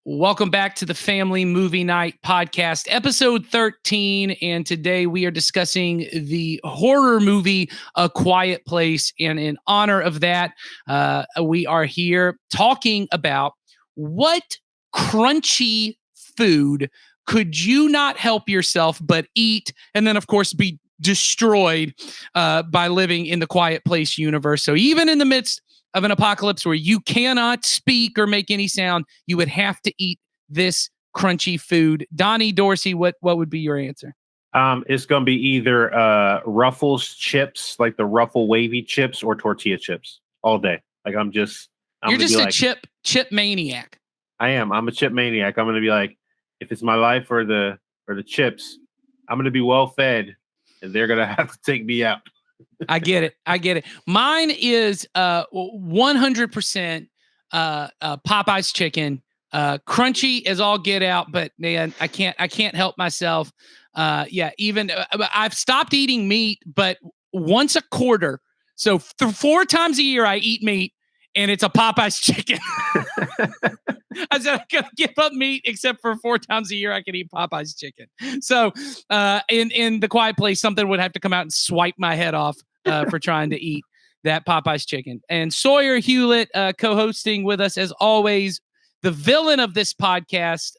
Welcome back to the Family Movie Night podcast, episode 13. And today we are discussing the horror movie, A Quiet Place. And in honor of that, we are here talking about what crunchy food could you not help yourself but eat, and then, of course, be destroyed by living in the Quiet Place universe. So even in the midst of an apocalypse where you cannot speak or make any sound, you would have to eat this crunchy food. Donnie Dorsey, what would be your answer? It's going to be either Ruffles chips, like the Ruffle wavy chips, or tortilla chips all day. Like you're just a chip maniac. I am. I'm a chip maniac. I'm going to be like, if it's my life or the chips, I'm going to be well fed, and they're going to have to take me out. I get it. Mine is 100% Popeye's chicken, crunchy as all get out, but man, I can't help myself. Even I've stopped eating meat, but once a quarter, so 4 times a year I eat meat, and it's a Popeye's chicken. I said I gotta give up meat except for 4 times a year I can eat Popeye's chicken. So in the Quiet Place, something would have to come out and swipe my head off for trying to eat that Popeye's chicken. And Sawyer Hewlett co-hosting with us as always, the villain of this podcast.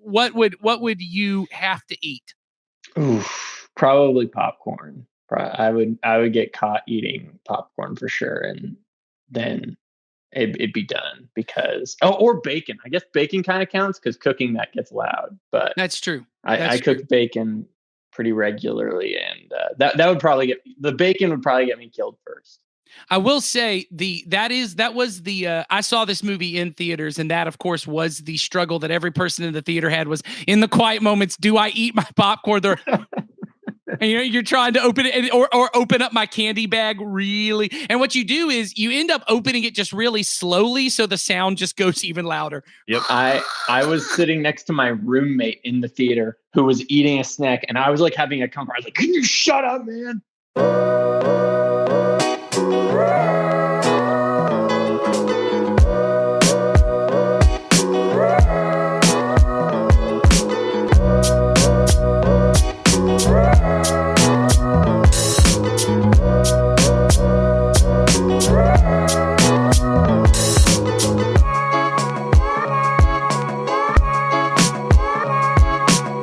What would you have to eat? Oof, probably popcorn. I would get caught eating popcorn for sure, and then it'd be done because or bacon. I guess bacon kind of counts because cooking that gets loud. But that's true. I cook bacon pretty regularly, and that would probably get me killed first. I will say that was the I saw this movie in theaters, and that of course was the struggle that every person in the theater had, was in the quiet moments, do I eat my popcorn? And you're trying to open it or open up my candy bag really. And what you do is you end up opening it just really slowly, so the sound just goes even louder. Yep. I was sitting next to my roommate in the theater who was eating a snack, and I was like having a conversation. I was like, "Can you shut up, man?"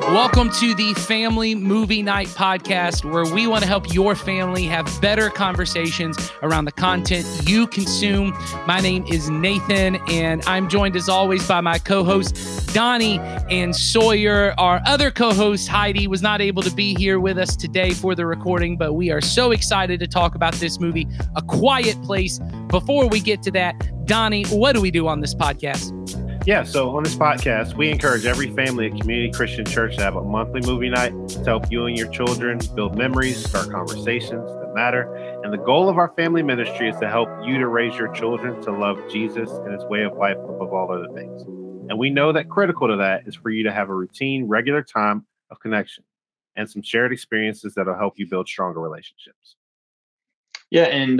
Welcome to the Family Movie Night podcast, where we want to help your family have better conversations around the content you consume. My name is Nathan, and I'm joined as always by my co-hosts Donnie and Sawyer. Our other co-host Heidi was not able to be here with us today for the recording, but we are so excited to talk about this movie, A Quiet Place. Before we get to that, Donnie, what do we do on this podcast? Yeah, so on this podcast, we encourage every family at Community Christian Church to have a monthly movie night to help you and your children build memories, start conversations that matter. And the goal of our family ministry is to help you to raise your children to love Jesus and his way of life above all other things. And we know that critical to that is for you to have a routine, regular time of connection and some shared experiences that'll help you build stronger relationships. Yeah, and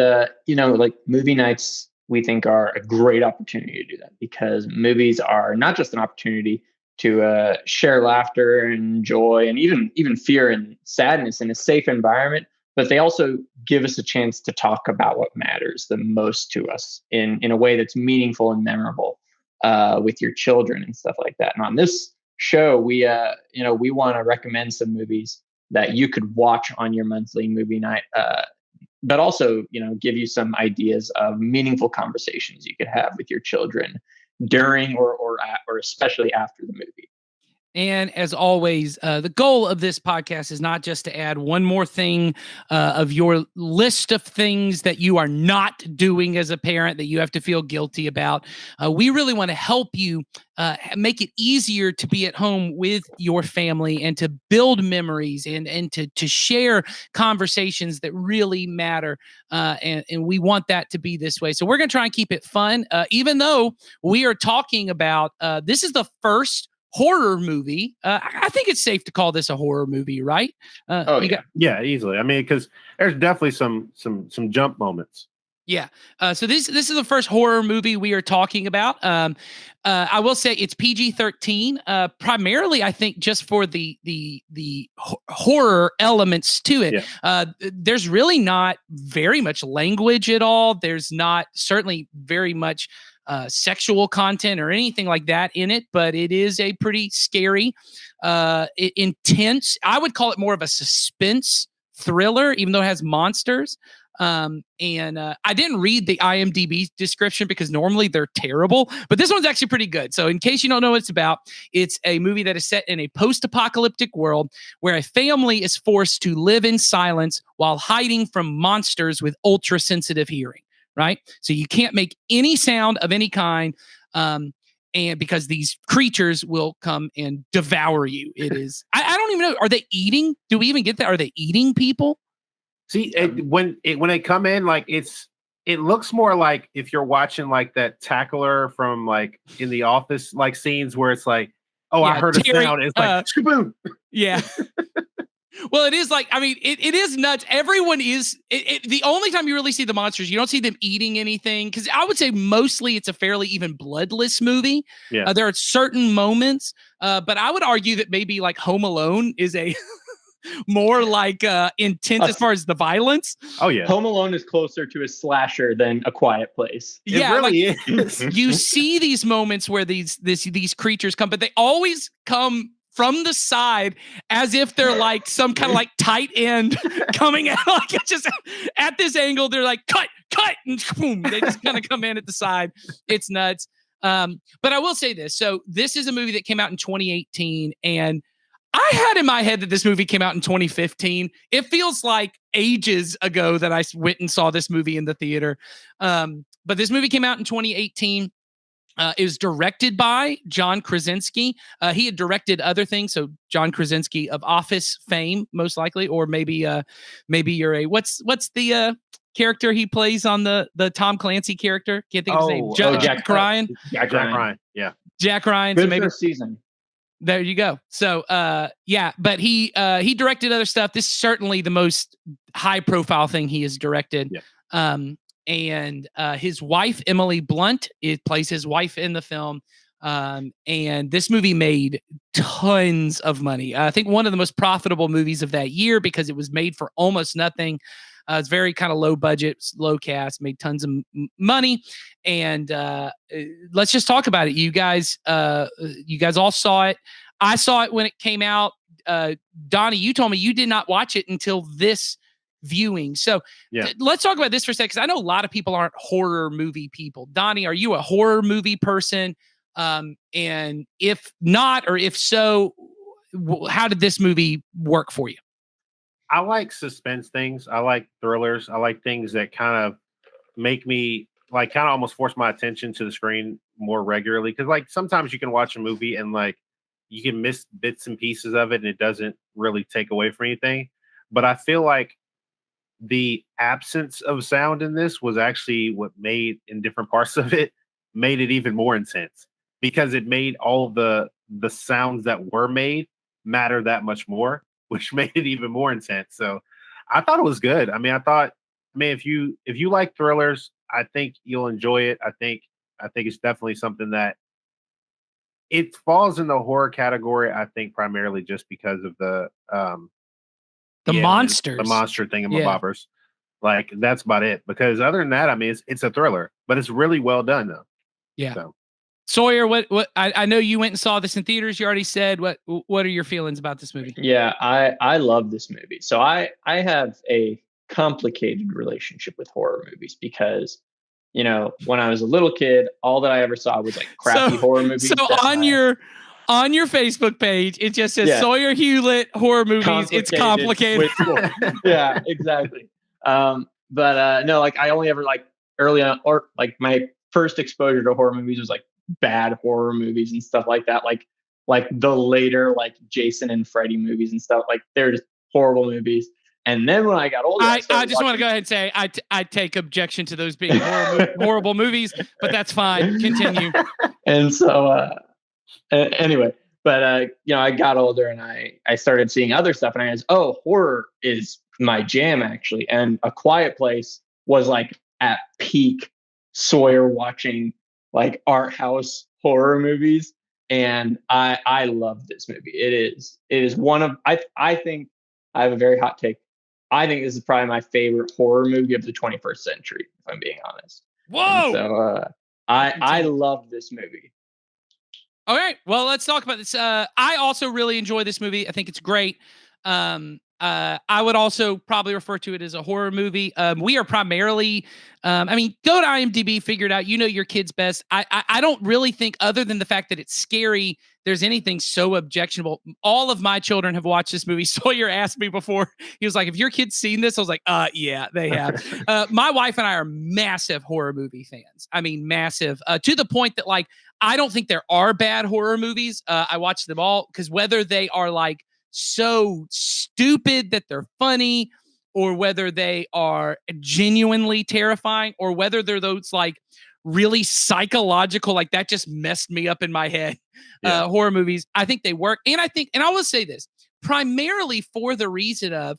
like movie nights, we think are a great opportunity to do that, because movies are not just an opportunity to share laughter and joy and even fear and sadness in a safe environment, but they also give us a chance to talk about what matters the most to us in a way that's meaningful and memorable with your children and stuff like that. And on this show, we want to recommend some movies that you could watch on your monthly movie night, but also, give you some ideas of meaningful conversations you could have with your children during or especially after the movie. And as always, the goal of this podcast is not just to add one more thing of your list of things that you are not doing as a parent that you have to feel guilty about. We really want to help you make it easier to be at home with your family and to build memories and to share conversations that really matter. And we want that to be this way. So we're going to try and keep it fun, even though we are talking about this is the first horror movie. I think it's safe to call this a horror movie, right? Yeah, easily. I mean, because there's definitely some jump moments. Yeah. So this is the first horror movie we are talking about. I will say it's PG-13, primarily I think just for the horror elements to it. Yeah. There's really not very much language at all. There's not certainly very much sexual content or anything like that in it, but it is a pretty scary, intense. I would call it more of a suspense thriller, even though it has monsters. And I didn't read the IMDb description because normally they're terrible, but this one's actually pretty good. So in case you don't know what it's about, it's a movie that is set in a post-apocalyptic world where a family is forced to live in silence while hiding from monsters with ultra-sensitive hearing, right? So you can't make any sound of any kind. And because these creatures will come and devour you. It is, I don't even know. Are they eating? Do we even get that? Are they eating people? See, when they come in, like it looks more like if you're watching like that tackler from like in the office, like scenes where it's like, oh, I heard a sound. It's like, boom. Yeah. Well, it is like, I mean, it is nuts. Everyone is, the only time you really see the monsters, you don't see them eating anything. Because I would say mostly it's a fairly even bloodless movie. Yeah. There are certain moments, but I would argue that maybe like Home Alone is a more like intense as far as the violence. Oh yeah, Home Alone is closer to a slasher than A Quiet Place. It really is. You see these moments where these creatures come, but they always come from the side as if they're like some kind of like tight end coming out, like it's just at this angle. They're like cut, and boom, they just kind of come in at the side. It's nuts. But I will say this. So this is a movie that came out in 2018, and I had in my head that this movie came out in 2015. It feels like ages ago that I went and saw this movie in the theater. But this movie came out in 2018. It was directed by John Krasinski. He had directed other things. So John Krasinski of Office fame, most likely, or maybe you're a what's the character he plays on the Tom Clancy character? Can't think of his name. Jack Ryan. Jack Ryan. Yeah. Jack Ryan. Good so maybe first season. There you go. So, yeah, but he directed other stuff. This is certainly the most high profile thing he has directed. Yeah. And his wife, Emily Blunt, plays his wife in the film. And this movie made tons of money. I think one of the most profitable movies of that year because it was made for almost nothing. It's very kind of low budget, low cast, made tons of money. And let's just talk about it. You guys all saw it. I saw it when it came out. Donnie, you told me you did not watch it until this viewing. So yeah. Let's talk about this for a second, because I know a lot of people aren't horror movie people. Donnie, are you a horror movie person? And if not, or if so, how did this movie work for you? I like suspense things. I like thrillers. I like things that kind of make me like kind of almost force my attention to the screen more regularly. Cause like sometimes you can watch a movie and like you can miss bits and pieces of it and it doesn't really take away from anything. But I feel like the absence of sound in this was actually what made in different parts of it made it even more intense because it made all the sounds that were made matter that much more, which made it even more intense. So I thought it was good. I mean, if you like thrillers, I think you'll enjoy it. I think it's definitely something that it falls in the horror category. I think primarily just because of the monsters, the monster thingamabobbers. Like that's about it. Because other than that, I mean, it's a thriller, but it's really well done though. Yeah. So. Sawyer, what I know you went and saw this in theaters. You already said what are your feelings about this movie? Yeah, I love this movie. So I have a complicated relationship with horror movies because, you know, when I was a little kid, all that I ever saw was like crappy horror movies. So on your Facebook page, it just says Sawyer Hewlett horror movies. It's complicated. Yeah, exactly. But no, like I only ever like early on, or like my first exposure to horror movies was like bad horror movies and stuff like that. Like the later like Jason and Freddy movies and stuff. Like they're just horrible movies. And then when I got older, I just want to go ahead and say I take objection to those being horrible movies, but that's fine. Continue. And so anyway, but you know, I got older and I started seeing other stuff, and I was, oh, horror is my jam actually. And A Quiet Place was like at peak Sawyer watching like art house horror movies. And I love this movie. It is one of, I think I have a very hot take. I think this is probably my favorite horror movie of the 21st century, if I'm being honest. Whoa! And so I love this movie. All right. Well, let's talk about this. I also really enjoy this movie. I think it's great. I would also probably refer to it as a horror movie. We are primarily, go to IMDb, figure it out. You know your kids best. I don't really think, other than the fact that it's scary, there's anything so objectionable. All of my children have watched this movie. Sawyer asked me before. He was like, "Have your kids seen this?" I was like, yeah, they have. My wife and I are massive horror movie fans. I mean, massive, to the point that like, I don't think there are bad horror movies. I watch them all because whether they are like so stupid that they're funny, or whether they are genuinely terrifying, or whether they're those like really psychological, like that just messed me up in my head, horror movies, I think they work. And I will say this, primarily for the reason of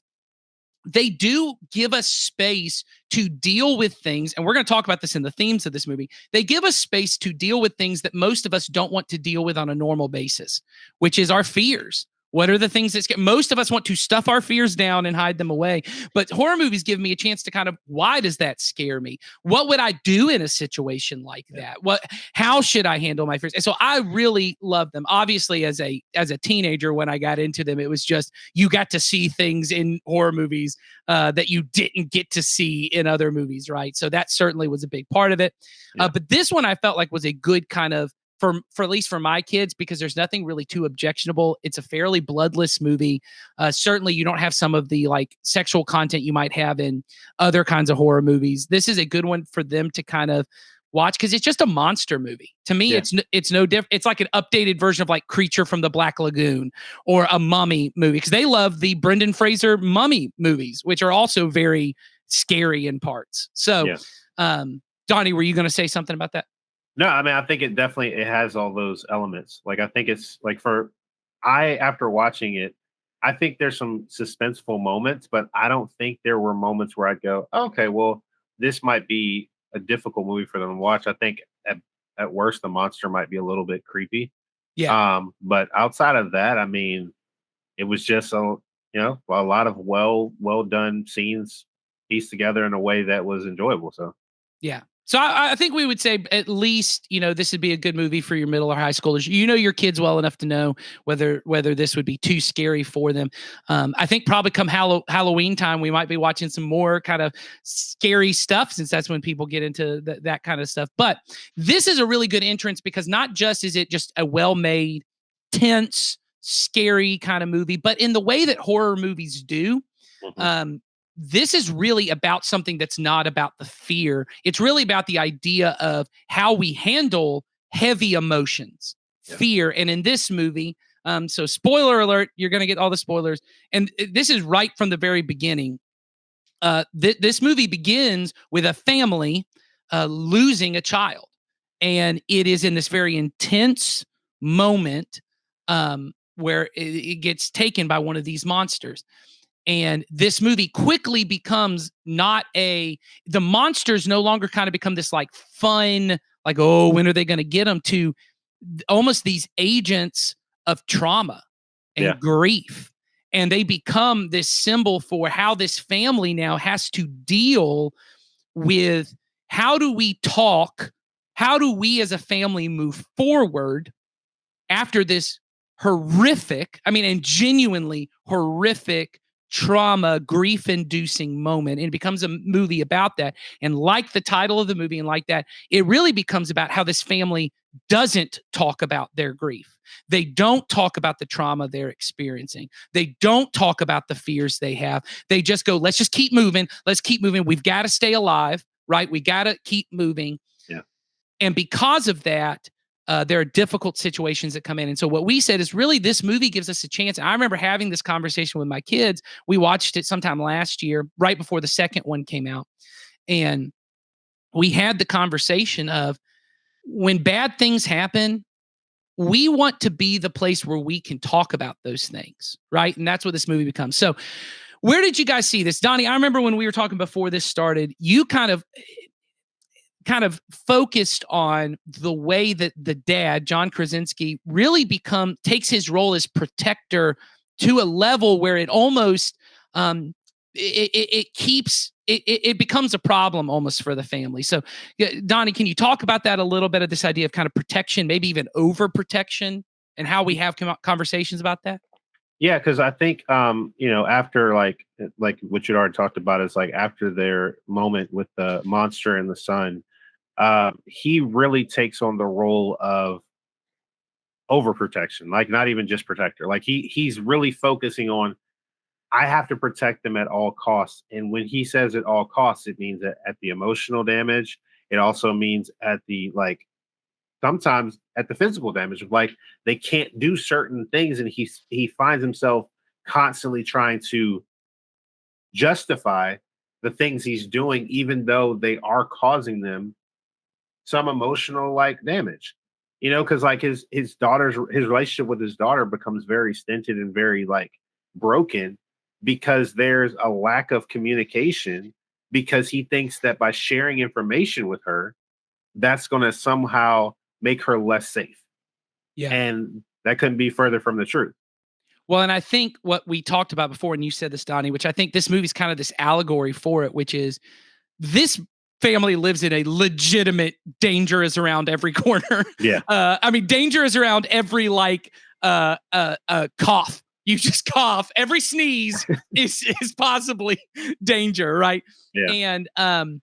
they do give us space to deal with things. And we're going to talk about this in the themes of this movie. They give us space to deal with things that most of us don't want to deal with on a normal basis, which is our fears. What are the things that scare? Most of us want to stuff our fears down and hide them away. But horror movies give me a chance to kind of, why does that scare me? What would I do in a situation like that? How should I handle my fears? And so I really love them. Obviously, as a teenager, when I got into them, it was just, you got to see things in horror movies that you didn't get to see in other movies, right? So that certainly was a big part of it. But this one I felt like was a good kind of, for at least for my kids, because there's nothing really too objectionable. It's a fairly bloodless movie. Certainly you don't have some of the like sexual content you might have in other kinds of horror movies. This is a good one for them to kind of watch because it's just a monster movie. To me, it's no different. It's like an updated version of like Creature from the Black Lagoon or a Mummy movie, because they love the Brendan Fraser Mummy movies, which are also very scary in parts. So, Donnie, were you going to say something about that? No, I mean, I think it has all those elements. Like, I think it's like after watching it, I think there's some suspenseful moments, but I don't think there were moments where I'd go, okay, well, this might be a difficult movie for them to watch. I think at worst, the monster might be a little bit creepy. Yeah. But outside of that, I mean, it was just a lot of well done scenes pieced together in a way that was enjoyable. So, yeah. So I think we would say at least, this would be a good movie for your middle or high schoolers. You know your kids well enough to know whether this would be too scary for them. I think probably come Halloween time, we might be watching some more kind of scary stuff, since that's when people get into that kind of stuff. But this is a really good entrance because not just is it just a well-made, tense, scary kind of movie, but in the way that horror movies do, this is really about something that's not about the fear. It's really about the idea of how we handle heavy emotions, fear. And in this movie, so spoiler alert, you're going to get all the spoilers. And this is right from the very beginning. This movie begins with a family losing a child. And it is in this very intense moment where it gets taken by one of these monsters. And this movie quickly becomes the monsters no longer kind of become this like fun, like, oh, when are they going to get them, to almost these agents of trauma and grief. And they become this symbol for how this family now has to deal with, how do we talk? How do we as a family move forward after this horrific, and genuinely horrific trauma, grief-inducing moment? And it becomes a movie about that. And like the title of the movie, and like that, it really becomes about how this family doesn't talk about their grief. They don't talk about the trauma they're experiencing. They don't talk about the fears they have. They just go, let's just keep moving. Let's keep moving. We've got to stay alive, right? We got to keep moving. Yeah. And because of that, there are difficult situations that come in. And so what we said is, really, this movie gives us a chance. And I remember having this conversation with my kids. We watched it sometime last year, right before the second one came out. And we had the conversation of, when bad things happen, we want to be the place where we can talk about those things, right? And that's what this movie becomes. So where did you guys see this? Donnie, I remember when we were talking before this started, you kind of kind of focused on the way that the dad, John Krasinski, really takes his role as protector to a level where it almost it becomes a problem almost for the family. So, Donnie, can you talk about that a little bit, of this idea of kind of protection, maybe even overprotection, and how we have conversations about that? Yeah, because I think after like what you'd already talked about is like after their moment with the monster and the son, he really takes on the role of overprotection, like not even just protector. Like he's really focusing on, I have to protect them at all costs. And when he says at all costs, it means that at the emotional damage. It also means at the sometimes at the physical damage. Like they can't do certain things, and he finds himself constantly trying to justify the things he's doing, even though they are causing them some emotional damage. Because like his relationship with his daughter becomes very stinted and very broken because there's a lack of communication, because he thinks that by sharing information with her, that's going to somehow make her less safe. Yeah. And that couldn't be further from the truth. Well, and I think what we talked about before, and you said this, Donnie, which I think this movie's kind of this allegory for it, which is this family lives in a legitimate danger is around every corner. Yeah. I mean, danger is around every cough. You just cough. Every sneeze is possibly danger, right? Yeah. And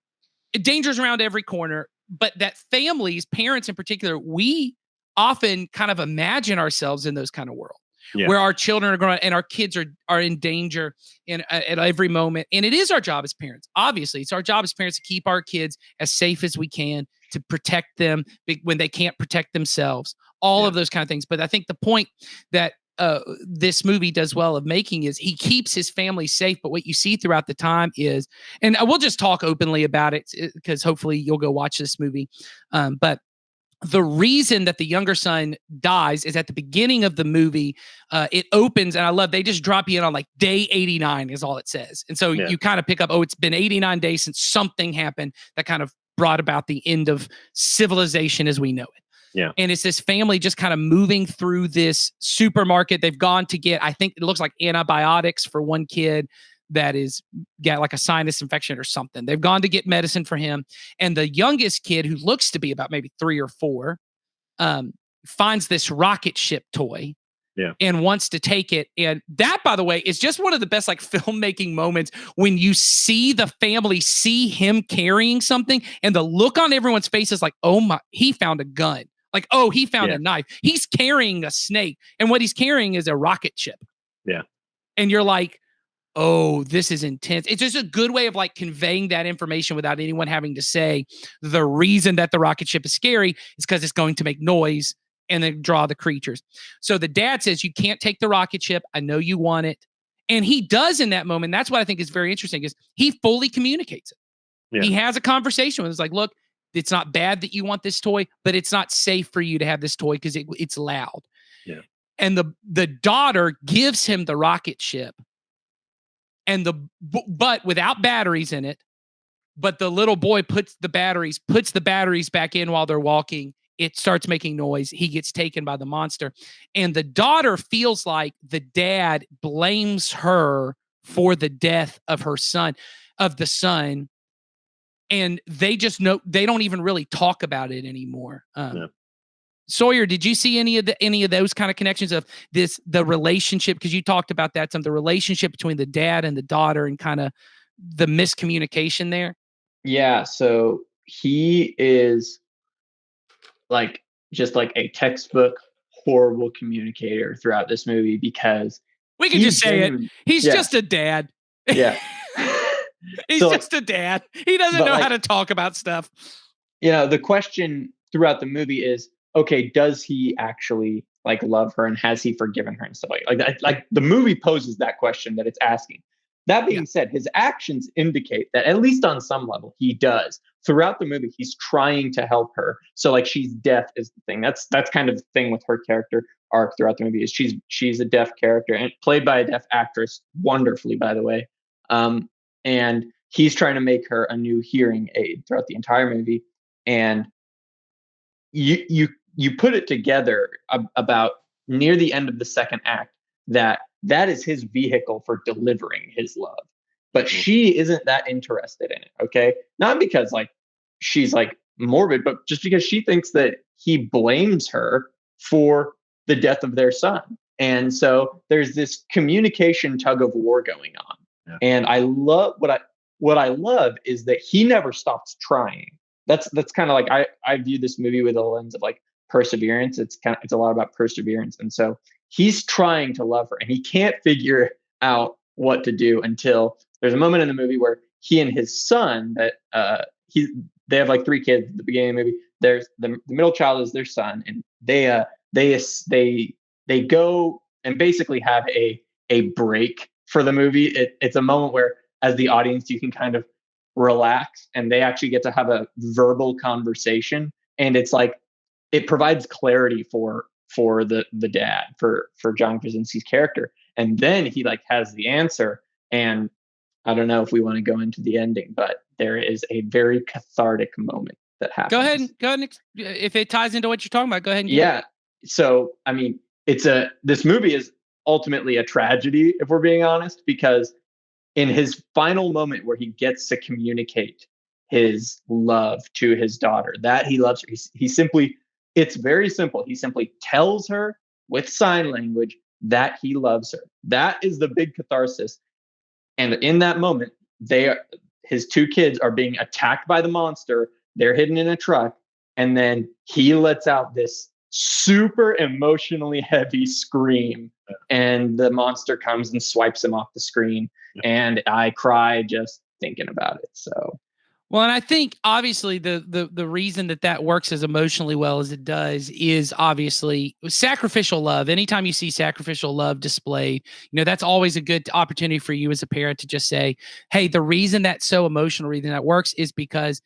danger's around every corner. But that families, parents in particular, we often kind of imagine ourselves in those kind of worlds. Yeah. Where our children are growing and our kids are in danger at every moment. And it is our job as parents. Obviously, it's our job as parents to keep our kids as safe as we can, to protect them when they can't protect themselves, all of those kind of things. But I think the point that this movie does well of making is he keeps his family safe. But what you see throughout the time is, and we'll just talk openly about it because hopefully you'll go watch this movie. But the reason that the younger son dies is at the beginning of the movie. It opens, and I love, they just drop you in on day 89 is all it says. And so you kind of pick up, it's been 89 days since something happened that kind of brought about the end of civilization as we know it. Yeah. And it's this family just kind of moving through this supermarket. They've gone to get, I think it looks like antibiotics for one kid that is got a sinus infection or something. They've gone to get medicine for him. And the youngest kid, who looks to be about maybe 3 or 4, finds this rocket ship toy. Yeah. And wants to take it. And that, by the way, is just one of the best filmmaking moments, when you see the family see him carrying something and the look on everyone's face is like, oh my, he found a gun. Oh, he found a knife. He's carrying a snake. And what he's carrying is a rocket ship. Yeah. And you're like, oh, this is intense. It's just a good way of conveying that information without anyone having to say the reason that the rocket ship is scary is because it's going to make noise and then draw the creatures. So the dad says, you can't take the rocket ship. I know you want it. And he does in that moment. That's what I think is very interesting, is he fully communicates it. Yeah. He has a conversation with us look, it's not bad that you want this toy, but it's not safe for you to have this toy because it's loud. Yeah. And the daughter gives him the rocket ship, and but without batteries in it. But the little boy puts the batteries back in while they're walking. It starts making noise. He gets taken by the monster. And the daughter feels like the dad blames her for the death of the son. And they just know, they don't even really talk about it anymore. Sawyer, did you see any of those kind of connections of the relationship? Because you talked about that, the relationship between the dad and the daughter and kind of the miscommunication there. Yeah. So he is just a textbook horrible communicator throughout this movie, because we can just say it. He's just a dad. Yeah. He's just a dad. He doesn't know how to talk about stuff. The question throughout the movie is, okay, does he actually love her, and has he forgiven her and stuff like that? The movie poses that question that it's asking. That being said, his actions indicate that at least on some level he does. Throughout the movie, he's trying to help her. So she's deaf is the thing. That's kind of the thing with her character arc throughout the movie, is she's a deaf character and played by a deaf actress wonderfully, by the way. And he's trying to make her a new hearing aid throughout the entire movie. And you put it together about near the end of the second act that is his vehicle for delivering his love. But she isn't that interested in it, okay? Not because like she's like morbid, but just because she thinks that he blames her for the death of their son. And so there's this communication tug of war going on. Yeah. And I love what I love is that he never stops trying. That's kind of like I view this movie with a lens of like perseverance. It's a lot about perseverance. And so he's trying to love her and he can't figure out what to do until there's a moment in the movie where he and his son that they have like 3 kids at the beginning of the movie. There's the middle child is their son, and they go and basically have a break for the movie. It's a moment where as the audience you can kind of relax and they actually get to have a verbal conversation, and it's like it provides clarity for the dad, for John Krasinski's character, and then he like has the answer. And I don't know if we want to go into the ending, but there is a very cathartic moment that happens. Go ahead. If it ties into what you're talking about, go ahead. Yeah. So, I mean, this movie is ultimately a tragedy, if we're being honest, because in his final moment where he gets to communicate his love to his daughter, that he loves her, it's very simple. He simply tells her with sign language that he loves her. That is the big catharsis. And in that moment, his 2 kids are being attacked by the monster. They're hidden in a truck. And then he lets out this super emotionally heavy scream. And the monster comes and swipes him off the screen. And I cry just thinking about it. So. Well, and I think obviously the reason that works as emotionally well as it does is obviously sacrificial love. Anytime you see sacrificial love displayed, that's always a good opportunity for you as a parent to just say, hey, the reason that's so emotional, reason that works is because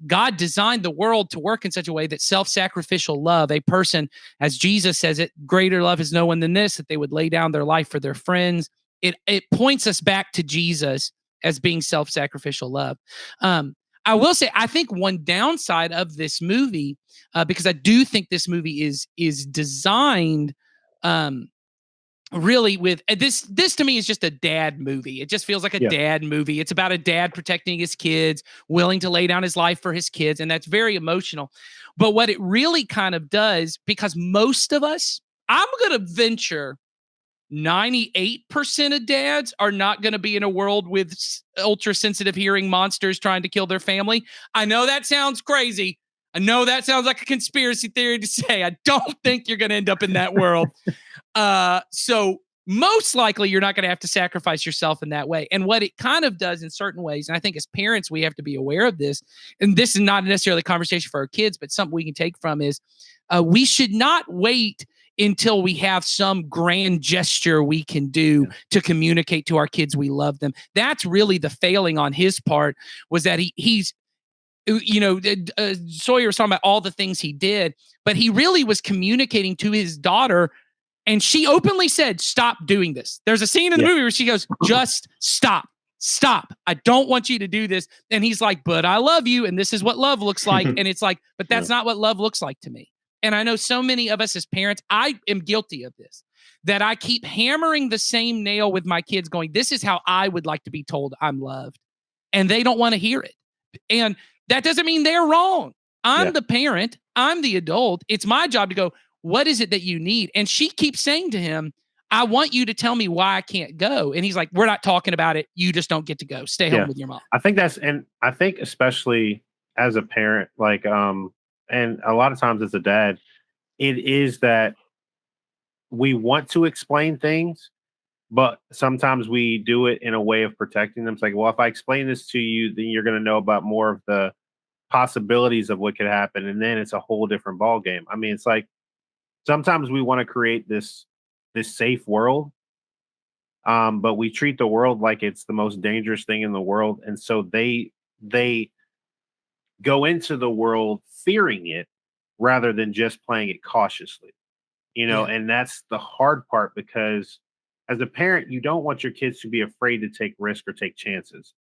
God designed the world to work in such a way that self-sacrificial love, a person, as Jesus says it, greater love is no one than this, that they would lay down their life for their friends. It points us back to Jesus as being self-sacrificial love. I will say, I think one downside of this movie, because I do think this movie is designed really with this to me is just a dad movie. It just feels like a dad movie. It's about a dad protecting his kids, willing to lay down his life for his kids, and that's very emotional. But what it really kind of does, because most of us, I'm going to venture 98% of dads are not going to be in a world with ultra sensitive hearing monsters trying to kill their family. I know that sounds crazy. I know that sounds like a conspiracy theory to say. I don't think you're going to end up in that world. So most likely you're not going to have to sacrifice yourself in that way. And what it kind of does in certain ways, and I think as parents, we have to be aware of this, and this is not necessarily a conversation for our kids, but something we can take from is we should not wait until we have some grand gesture we can do to communicate to our kids we love them. That's really the failing on his part, was that he's Sawyer was talking about all the things he did, but he really was communicating to his daughter, and she openly said, stop doing this. There's a scene in the movie where she goes, just stop. I don't want you to do this. And he's like, but I love you, and this is what love looks like. And it's like, but that's not what love looks like to me. And I know so many of us as parents, I am guilty of this, that I keep hammering the same nail with my kids going, this is how I would like to be told I'm loved. And they don't want to hear it. And that doesn't mean they're wrong. I'm the parent. I'm the adult. It's my job to go, what is it that you need? And she keeps saying to him, I want you to tell me why I can't go. And he's like, we're not talking about it. You just don't get to go. Stay home with your mom. I think especially as a parent, like, and a lot of times as a dad, it is that we want to explain things, but sometimes we do it in a way of protecting them. It's like, well, if I explain this to you, then you're going to know about more of the possibilities of what could happen. And then it's a whole different ball game. I mean, it's like sometimes we want to create this safe world, but we treat the world like it's the most dangerous thing in the world. And so they go into the world fearing it rather than just playing it cautiously, and that's the hard part, because as a parent, you don't want your kids to be afraid to take risks or take chances.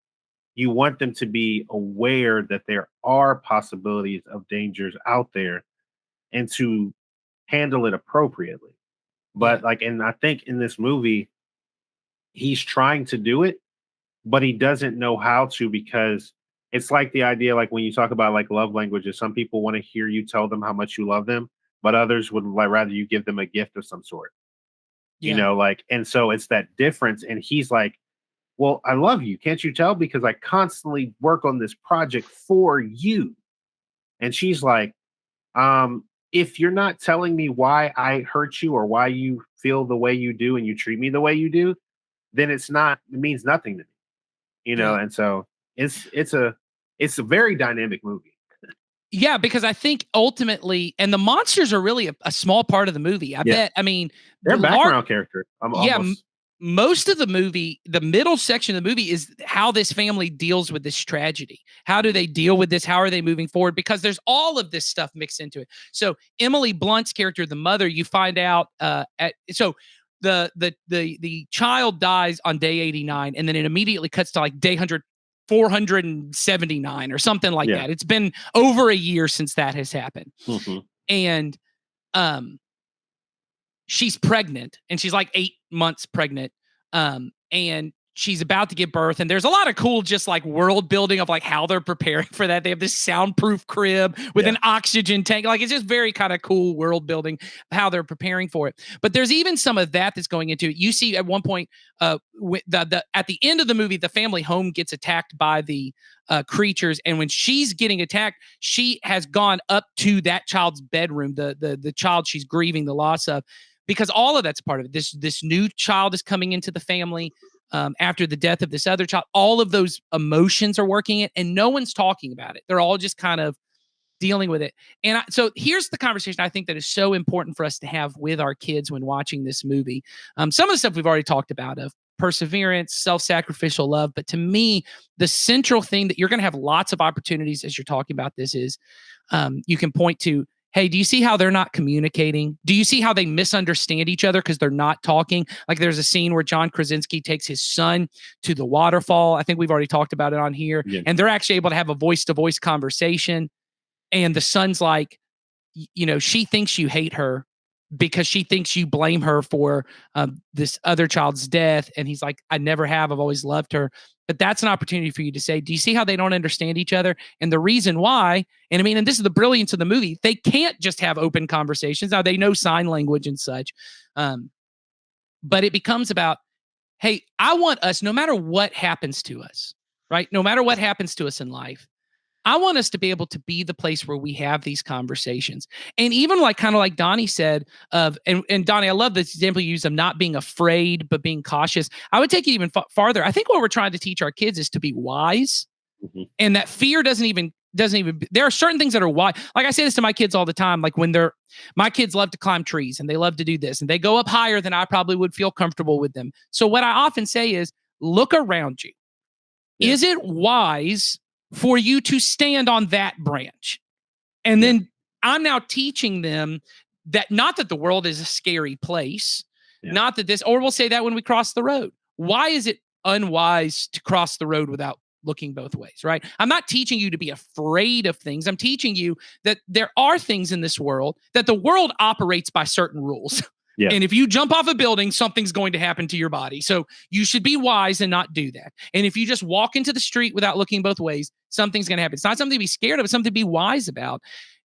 you want them to be aware that there are possibilities of dangers out there and to handle it appropriately. But Yeah. like, and I think in this movie, he's trying to do it, but he doesn't know how to, because it's like the idea, like when you talk about like love languages, some people want to hear you tell them how much you love them, but others would like rather you give them a gift of some sort, Yeah. like, and so it's that difference. And he's like, well, I love you. Can't you tell? Because I constantly work on this project for you. And she's like, if you're not telling me why I hurt you or why you feel the way you do and you treat me the way you do, then it means nothing to me, Yeah. And so it's a very dynamic movie. Yeah, because I think ultimately, and the monsters are really a small part of the movie. I Yeah. bet. I mean, They're the background characters. I'm yeah, almost most of the movie, the middle section of the movie is how this family deals with this tragedy. How do they deal with this? How are they moving forward? Because there's all of this stuff mixed into it. So Emily Blunt's character, the mother, you find out the child dies on day 89, and then it immediately cuts to like day 479 or something like Yeah. that. It's been over a year since that has happened. Mhm. And she's pregnant, and she's like 8 months pregnant. And she's about to give birth, and there's a lot of cool just like world building of like how they're preparing for that. They have this soundproof crib with an oxygen tank. Like, it's just very kind of cool world building how they're preparing for it. But there's even some of that that's going into it. You see at one point, at the end of the movie, the family home gets attacked by the creatures, and when she's getting attacked, she has gone up to that child's bedroom, the child she's grieving the loss of, because all of that's part of it. This new child is coming into the family after the death of this other child. All of those emotions are working it, and no one's talking about it. They're all just kind of dealing with it. And so here's the conversation I think that is so important for us to have with our kids when watching this movie. Some of the stuff we've already talked about, of perseverance, self-sacrificial love. But to me, the central thing that you're going to have lots of opportunities as you're talking about this is you can point to, hey, do you see how they're not communicating? Do you see how they misunderstand each other because they're not talking? Like, there's a scene where John Krasinski takes his son to the waterfall. I think we've already talked about it on here. Yeah. And they're actually able to have a voice-to-voice conversation. And the son's like, she thinks you hate her because she thinks you blame her for this other child's death. And he's like, I never have. I've always loved her. But that's an opportunity for you to say, do you see how they don't understand each other? And the reason why, and I mean, and this is the brilliance of the movie, they can't just have open conversations. Now, they know sign language and such. But it becomes about, hey, I want us, no matter what happens to us, right? No matter what happens to us in life, I want us to be able to be the place where we have these conversations. And even like kind of like Donnie said and Donnie, I love this example you use of not being afraid, but being cautious. I would take it even farther. I think what we're trying to teach our kids is to be wise. Mhm. And that fear doesn't even, there are certain things that are wise. Like I say this to my kids all the time. Like my kids love to climb trees and they love to do this and they go up higher than I probably would feel comfortable with them. So what I often say is, look around you. Yeah. Is it wise for you to stand on that branch? And then I'm now teaching them that not that the world is a scary place, not that or we'll say that when we cross the road. Why is it unwise to cross the road without looking both ways, right? I'm not teaching you to be afraid of things. I'm teaching you that there are things in this world, that the world operates by certain rules. Yeah. And if you jump off a building, something's going to happen to your body. So you should be wise and not do that. And if you just walk into the street without looking both ways, something's going to happen. It's not something to be scared of. It's something to be wise about.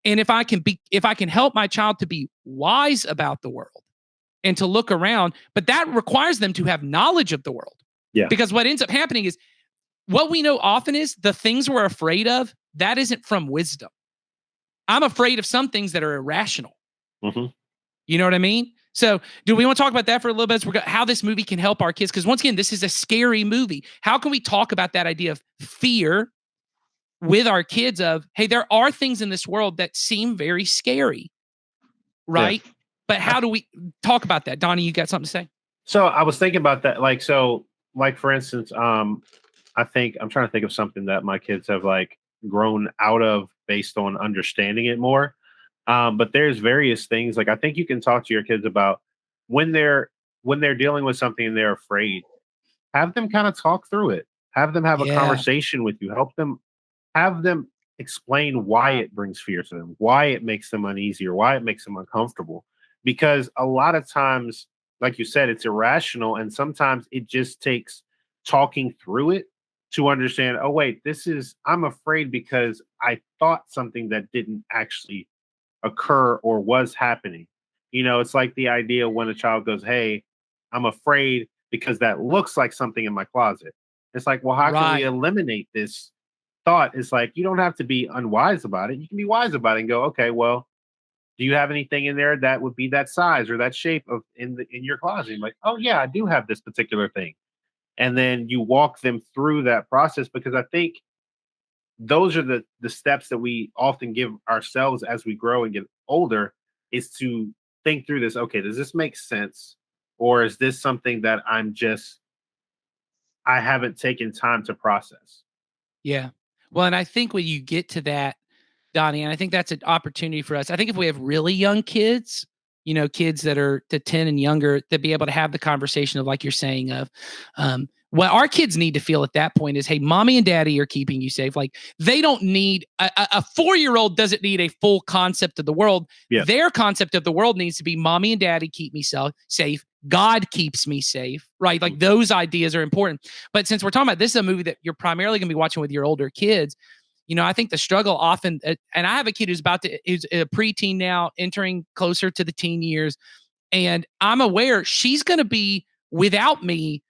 And if I can help my child to be wise about the world and to look around, but that requires them to have knowledge of the world. Yeah. Because what ends up happening is, what we know often is the things we're afraid of, that isn't from wisdom. I'm afraid of some things that are irrational. Mm-hmm. You know what I mean? So do we want to talk about that for a little bit? How this movie can help our kids? Because once again, this is a scary movie. How can we talk about that idea of fear with our kids of, hey, there are things in this world that seem very scary, right? Yeah. But how do we talk about that? Donnie, you got something to say? So I was thinking about that. Like for instance, I think I'm trying to think of something that my kids have like grown out of based on understanding it more. But there's various things, like I think you can talk to your kids about when they're dealing with something and they're afraid, have them kind of talk through it. Have them have a Yeah. conversation with you. Have them explain why it brings fear to them, why it makes them uneasy, or why it makes them uncomfortable. Because a lot of times, like you said, it's irrational. And sometimes it just takes talking through it to understand, oh, wait, I'm afraid because I thought something that didn't actually occur or was happening. It's like the idea when a child goes, hey, I'm afraid because that looks like something in my closet. It's like, well, how can we Right. eliminate this thought? It's like, you don't have to be unwise about it. You can be wise about it and go, okay, well, do you have anything in there that would be that size or that shape of in your closet? And like, oh yeah, I do have this particular thing. And then you walk them through that process, because I think those are the steps that we often give ourselves as we grow and get older, is to think through this. Okay, does this make sense? Or is this something that I haven't taken time to process? Yeah. Well, and I think when you get to that, Donnie, and I think that's an opportunity for us. I think if we have really young kids, kids that are to 10 and younger, to be able to have the conversation of, like you're saying, of what our kids need to feel at that point is, hey, mommy and daddy are keeping you safe. Like, they don't need a 4-year-old doesn't need a full concept of the world. Yeah. Their concept of the world needs to be mommy and daddy keep me safe. God keeps me safe, right? Like, those ideas are important. But since we're talking about, this is a movie that you're primarily going to be watching with your older kids, I think the struggle often, and I have a kid who's a preteen now, entering closer to the teen years, and I'm aware she's going to be without me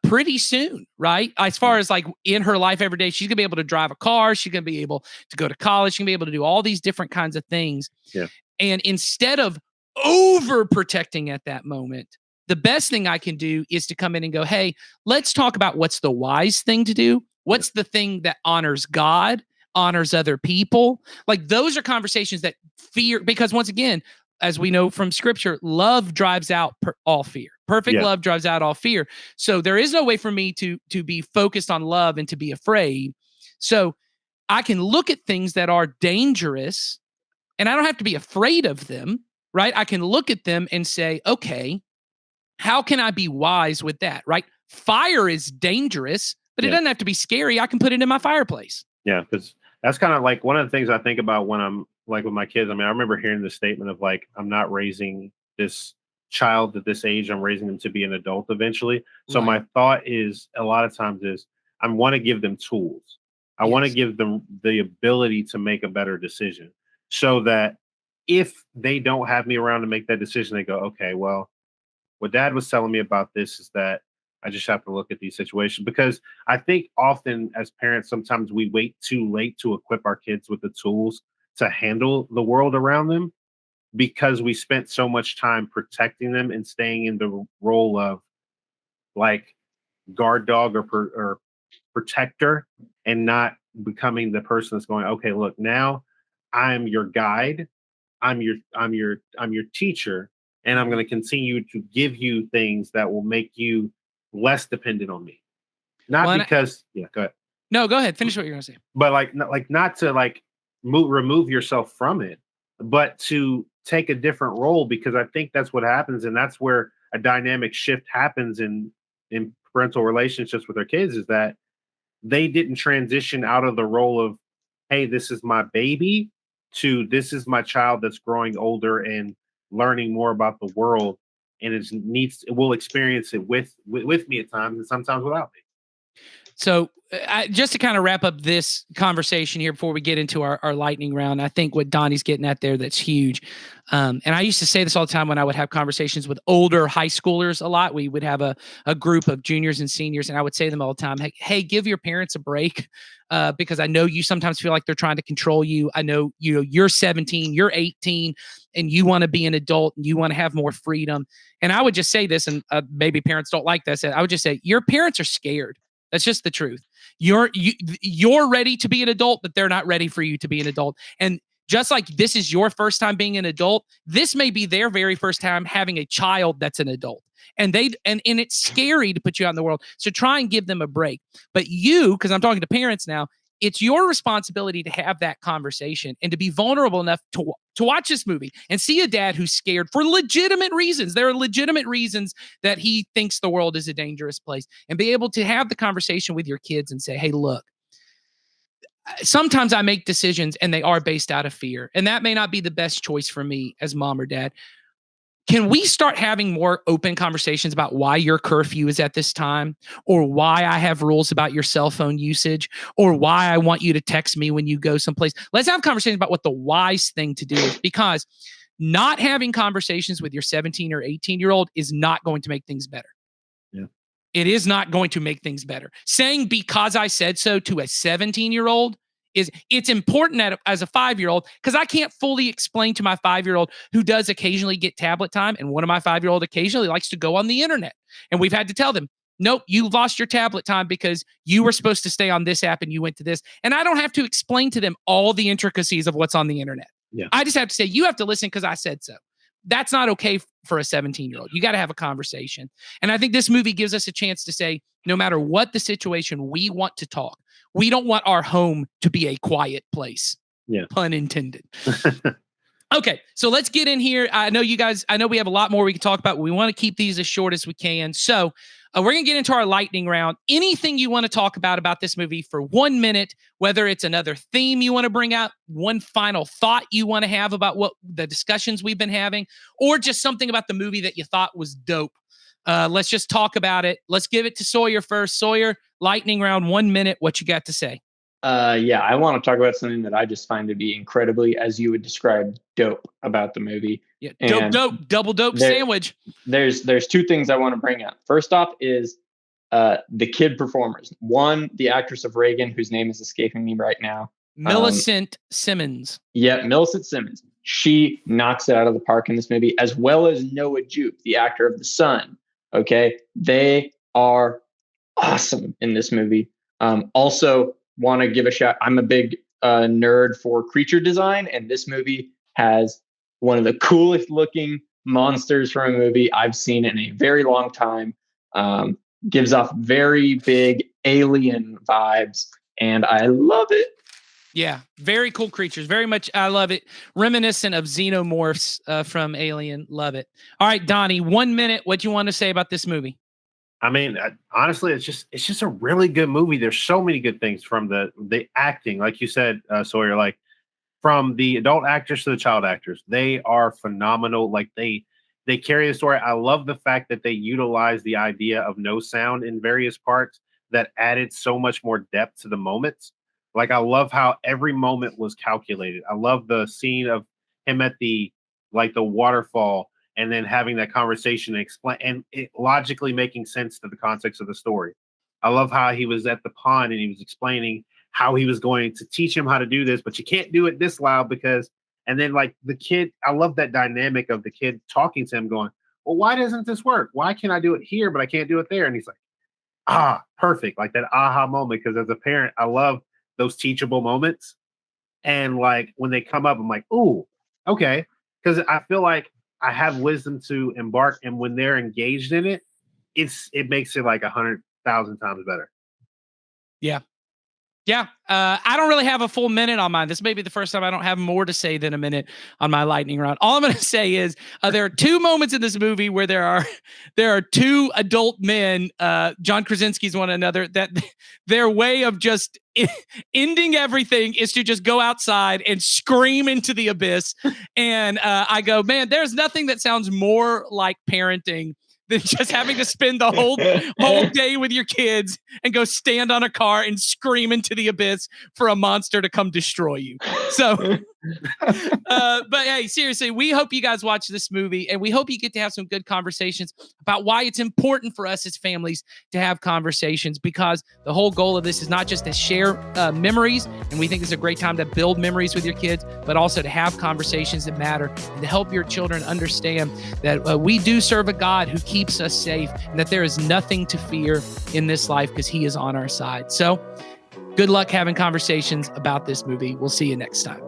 pretty soon, right? As far as like in her life every day, she's going to be able to drive a car. She's going to be able to go to college. She's going to be able to do all these different kinds of things. Yeah. And instead of overprotecting at that moment, the best thing I can do is to come in and go, hey, let's talk about what's the wise thing to do. What's the thing that honors God, honors other people? Like, those are conversations that fear, because once again, as we know from scripture, love drives out all fear. Perfect love drives out all fear. So there is no way for me to be focused on love and to be afraid. So I can look at things that are dangerous and I don't have to be afraid of them, right? I can look at them and say, okay, how can I be wise with that, right? Fire is dangerous, but it doesn't have to be scary. I can put it in my fireplace. Yeah, because that's kind of like one of the things I think about when I'm like with my kids. I mean, I remember hearing the statement of like, I'm not raising this child at this age. I'm raising them to be an adult eventually. So Right. my thought is, a lot of times, is I want to give them tools. I want to give them the ability to make a better decision, so that if they don't have me around to make that decision, they go, okay, well, what dad was telling me about this is that I just have to look at these situations. Because I think often as parents, sometimes we wait too late to equip our kids with the tools to handle the world around them, because we spent so much time protecting them and staying in the role of like guard dog or protector, and not becoming the person that's going, okay, look, now I'm your guide. I'm your teacher, and I'm going to continue to give you things that will make you less dependent on me. Not Well, because yeah, go ahead. No, go ahead. Finish what you're going to say. But not to like remove yourself from it, but to take a different role, because I think that's what happens, and that's where a dynamic shift happens in parental relationships with their kids, is that they didn't transition out of the role of, hey, this is my baby, to this is my child that's growing older and learning more about the world, and it will experience it with me at times, and sometimes without me. So just to kind of wrap up this conversation here before we get into our lightning round, I think what Donnie's getting at there, that's huge. And I used to say this all the time when I would have conversations with older high schoolers a lot. We would have a group of juniors and seniors, and I would say to them all the time, hey, give your parents a break, because I know you sometimes feel like they're trying to control you. I know, you're 17, you're 18, and you want to be an adult and you want to have more freedom. And I would just say this, and maybe parents don't like this. I would just say, your parents are scared. That's just the truth. You're ready to be an adult, but they're not ready for you to be an adult. And just like this is your first time being an adult, this may be their very first time having a child that's an adult. And it's scary to put you out in the world. So try and give them a break. But you, because I'm talking to parents now, it's your responsibility to have that conversation and to be vulnerable enough to watch this movie and see a dad who's scared for legitimate reasons. There are legitimate reasons that he thinks the world is a dangerous place, and be able to have the conversation with your kids and say, hey, look, sometimes I make decisions and they are based out of fear, and that may not be the best choice for me as mom or dad. Can we start having more open conversations about why your curfew is at this time, or why I have rules about your cell phone usage, or why I want you to text me when you go someplace? Let's have conversations about what the wise thing to do is, because not having conversations with your 17 or 18-year-old is not going to make things better. Yeah. It is not going to make things better. Saying because I said so to a 17-year-old it's important as a 5-year-old, because I can't fully explain to my 5-year-old, who does occasionally get tablet time, and one of my 5-year-old occasionally likes to go on the internet. And we've had to tell them, nope, you lost your tablet time because you were supposed to stay on this app and you went to this. And I don't have to explain to them all the intricacies of what's on the internet. Yeah. I just have to say, you have to listen because I said so. That's not okay for a 17-year-old. You got to have a conversation. And I think this movie gives us a chance to say, no matter what the situation, we want to talk. We don't want our home to be a quiet place. Yeah. Pun intended. Okay, so let's get in here. I know we have a lot more we can talk about. We want to keep these as short as we can. So we're going to get into our lightning round. Anything you want to talk about this movie for 1 minute, whether it's another theme you want to bring out, one final thought you want to have about what the discussions we've been having, or just something about the movie that you thought was dope. Let's just talk about it. Let's give it to Sawyer first. Sawyer, lightning round, 1 minute. What you got to say? Yeah, I want to talk about something that I just find to be incredibly, as you would describe, dope about the movie. Yeah, dope, double dope sandwich. There's two things I want to bring up. First off is the kid performers. One, the actress of Reagan, whose name is escaping me right now. Millicent Simmons. Yeah, Millicent Simmons. She knocks it out of the park in this movie, as well as Noah Jupe, the actor of The Son. Okay, they are awesome in this movie. Also, want to give a shout. I'm a big nerd for creature design, and this movie has one of the coolest looking monsters from a movie I've seen in a very long time. Gives off very big alien vibes, and I love it. Yeah, very cool creatures. Very much, I love it. Reminiscent of xenomorphs from Alien. Love it. All right, Donnie, 1 minute. What do you want to say about this movie? I mean, honestly, it's just a really good movie. There's so many good things from the acting, like you said, Sawyer. Like from the adult actors to the child actors, they are phenomenal. Like they carry the story. I love the fact that they utilize the idea of no sound in various parts that added so much more depth to the moments. Like I love how every moment was calculated. I love the scene of him at the waterfall, and then having that conversation and explain and it logically making sense to the context of the story. I love how he was at the pond and he was explaining how he was going to teach him how to do this, but you can't do it this loud because, and then like the kid, I love that dynamic of the kid talking to him going, well, why doesn't this work? Why can I do it here, but I can't do it there? And he's like, perfect. Like that aha moment. Because as a parent, I love those teachable moments. And like when they come up, I'm like, ooh, okay. Because I feel like I have wisdom to embark, and when they're engaged in it, it makes it like 100,000 times better. Yeah. Yeah. I don't really have a full minute on mine. This may be the first time I don't have more to say than a minute on my lightning round. All I'm going to say is there are two moments in this movie where there are two adult men, John Krasinski's one another, that their way of just ending everything is to just go outside and scream into the abyss. And I go, man, there's nothing that sounds more like parenting than just having to spend the whole day with your kids and go stand on a car and scream into the abyss for a monster to come destroy you. So, but hey, seriously, we hope you guys watch this movie, and we hope you get to have some good conversations about why it's important for us as families to have conversations, because the whole goal of this is not just to share memories, and we think it's a great time to build memories with your kids, but also to have conversations that matter and to help your children understand that we do serve a God who keeps us safe, and that there is nothing to fear in this life because he is on our side. So good luck having conversations about this movie. We'll see you next time.